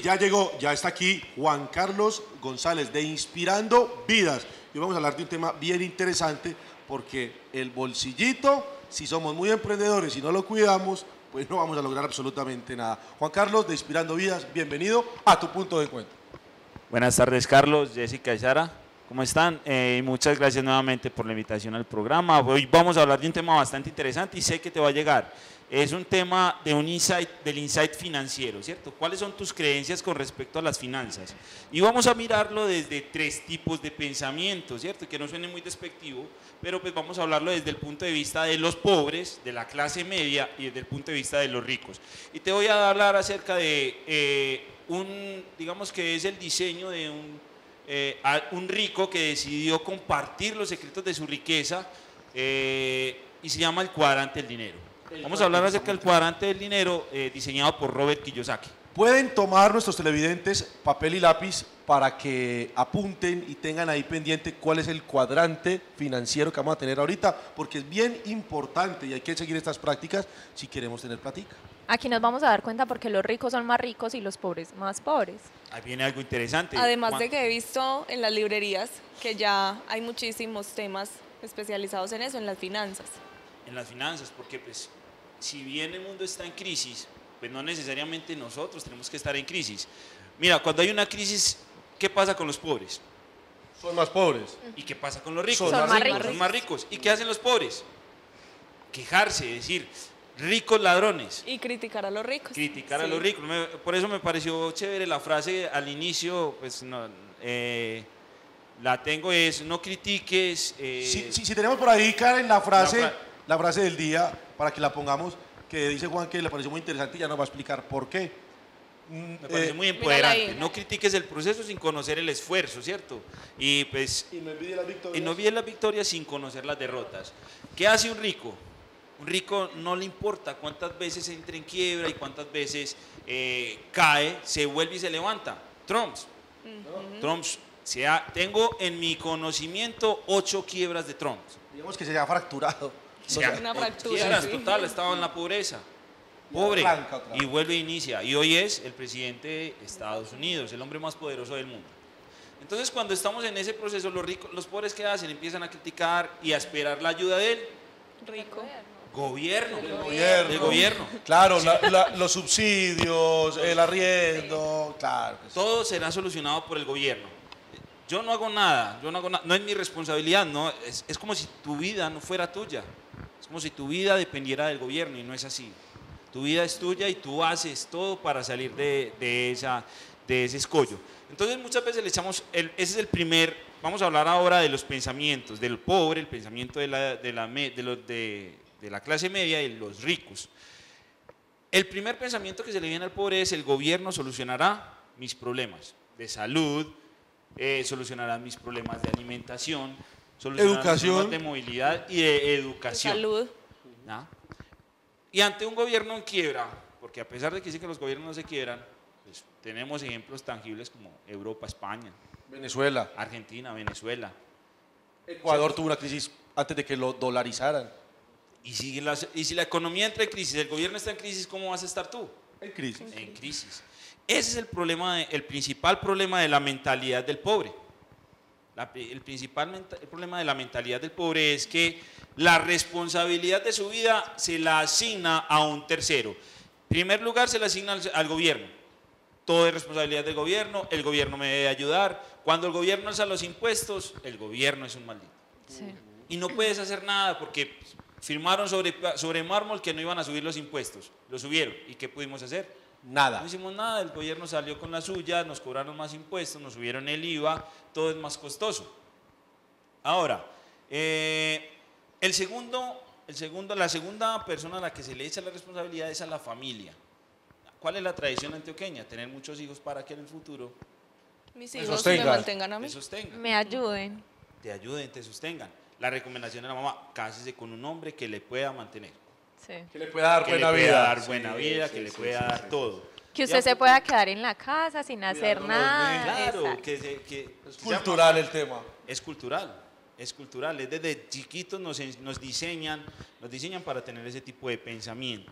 ya llegó, ya está aquí Juan Carlos González de Inspirando Vidas. Y vamos a hablar de un tema bien interesante porque el bolsillito, si somos muy emprendedores y no lo cuidamos, pues no vamos a lograr absolutamente nada. Juan Carlos de Inspirando Vidas, bienvenido a tu punto de encuentro. Buenas tardes, Carlos, Jessica y Sara. ¿Cómo están? Muchas gracias nuevamente por la invitación al programa. Hoy vamos a hablar de un tema bastante interesante y sé que te va a llegar. Es un tema de del insight financiero, ¿cierto? ¿Cuáles son tus creencias con respecto a las finanzas? Y vamos a mirarlo desde 3 tipos de pensamiento, ¿cierto? Que no suene muy despectivo, pero pues vamos a hablarlo desde el punto de vista de los pobres, de la clase media y desde el punto de vista de los ricos. Y te voy a hablar acerca de digamos que es el diseño de un rico que decidió compartir los secretos de su riqueza y se llama el cuadrante del dinero. Vamos a hablar acerca del cuadrante del dinero diseñado por Robert Kiyosaki. Pueden tomar nuestros televidentes papel y lápiz para que apunten y tengan ahí pendiente cuál es el cuadrante financiero que vamos a tener ahorita, porque es bien importante y hay que seguir estas prácticas si queremos tener platica. Aquí nos vamos a dar cuenta porque los ricos son más ricos y los pobres más pobres. Ahí viene algo interesante. Además de que he visto en las librerías que ya hay muchísimos temas especializados en eso, en las finanzas. En las finanzas, porque pues si bien el mundo está en crisis, pues no necesariamente nosotros tenemos que estar en crisis. Mira, cuando hay una crisis, ¿qué pasa con los pobres? Son más pobres. ¿Y qué pasa con los ricos? Son más ricos. Son más ricos. ¿Y qué hacen los pobres? Quejarse, decir, ricos ladrones. Y criticar a los ricos. Criticar a Sí. los ricos. Por eso me pareció chévere la frase al inicio, pues la tengo es, no critiques. Si tenemos por ahí, Karen, la frase La del día, para que la pongamos, que dice Juan que le pareció muy interesante y ya nos va a explicar por qué. Me parece muy mírala empoderante. ahí. No critiques el proceso sin conocer el esfuerzo, ¿cierto? Y pues Y no envidie las victorias. y no olvides las victorias sin conocer las derrotas. ¿Qué hace un rico? Un rico no le importa cuántas veces entra en quiebra y cuántas veces cae, se vuelve y se levanta. Trumps. Trumps. Tengo en mi conocimiento 8 quiebras de Trumps. Digamos que se ha fracturado. Una fractura, Quiebras, sí. total, estaba en la pobreza. Pobre. arranca otra vez. Y vuelve e inicia. Y hoy es el presidente de Estados Unidos, el hombre más poderoso del mundo. Entonces, cuando estamos en ese proceso, los pobres, ¿qué hacen? Empiezan a criticar y a esperar la ayuda del Rico. gobierno. Gobierno. Del gobierno. Claro, los subsidios, el arriendo, claro. que sí. Todo será solucionado por el gobierno. Yo no hago nada, no es mi responsabilidad, no, es como si tu vida no fuera tuya. Es como si tu vida dependiera del gobierno y no es así. Tu vida es tuya y tú haces todo para salir de ese escollo. Entonces muchas veces le echamos, ese es el primer, vamos a hablar ahora de los pensamientos, del pobre, el pensamiento de la clase media y los ricos. El primer pensamiento que se le viene al pobre es: el gobierno solucionará mis problemas de salud, solucionará mis problemas de alimentación, solucionará mis Educación. problemas de movilidad y de educación. Salud. ¿Ah? Y ante un gobierno en quiebra, porque a pesar de que dicen que los gobiernos no se quiebran, pues tenemos ejemplos tangibles como Europa, España, Venezuela. Argentina, Venezuela. Ecuador tuvo una crisis antes de que lo dolarizaran. Y si la economía entra en crisis, el gobierno está en crisis, ¿cómo vas a estar tú? En crisis. En crisis. Ese es el principal problema de la mentalidad del pobre. El problema de la mentalidad del pobre es que la responsabilidad de su vida se la asigna a un tercero. En primer lugar, se la asigna al gobierno. Todo es responsabilidad del gobierno, el gobierno me debe ayudar. Cuando el gobierno alza los impuestos, el gobierno es un maldito. Sí. Y no puedes hacer nada porque firmaron sobre mármol que no iban a subir los impuestos. Lo subieron. ¿Y qué pudimos hacer? Nada. No hicimos nada, el gobierno salió con la suya, nos cobraron más impuestos, nos subieron el IVA, todo es más costoso. Ahora, la segunda persona a la que se le echa la responsabilidad es a la familia. ¿Cuál es la tradición antioqueña? Tener muchos hijos para que en el futuro Mis Me hijos me sostengan. mantengan a mí. te sostengan, Me ayuden. te ayuden, te sostengan. La recomendación de la mamá: cásese con un hombre que le pueda mantener, Sí. Que le pueda dar que buena le pueda vida. dar buena vida, que le pueda dar todo. Que usted se pueda quedar en la casa sin hacer los nada. Claro, Exacto. Es cultural el tema. Es cultural, es desde chiquitos nos diseñan para tener ese tipo de pensamiento.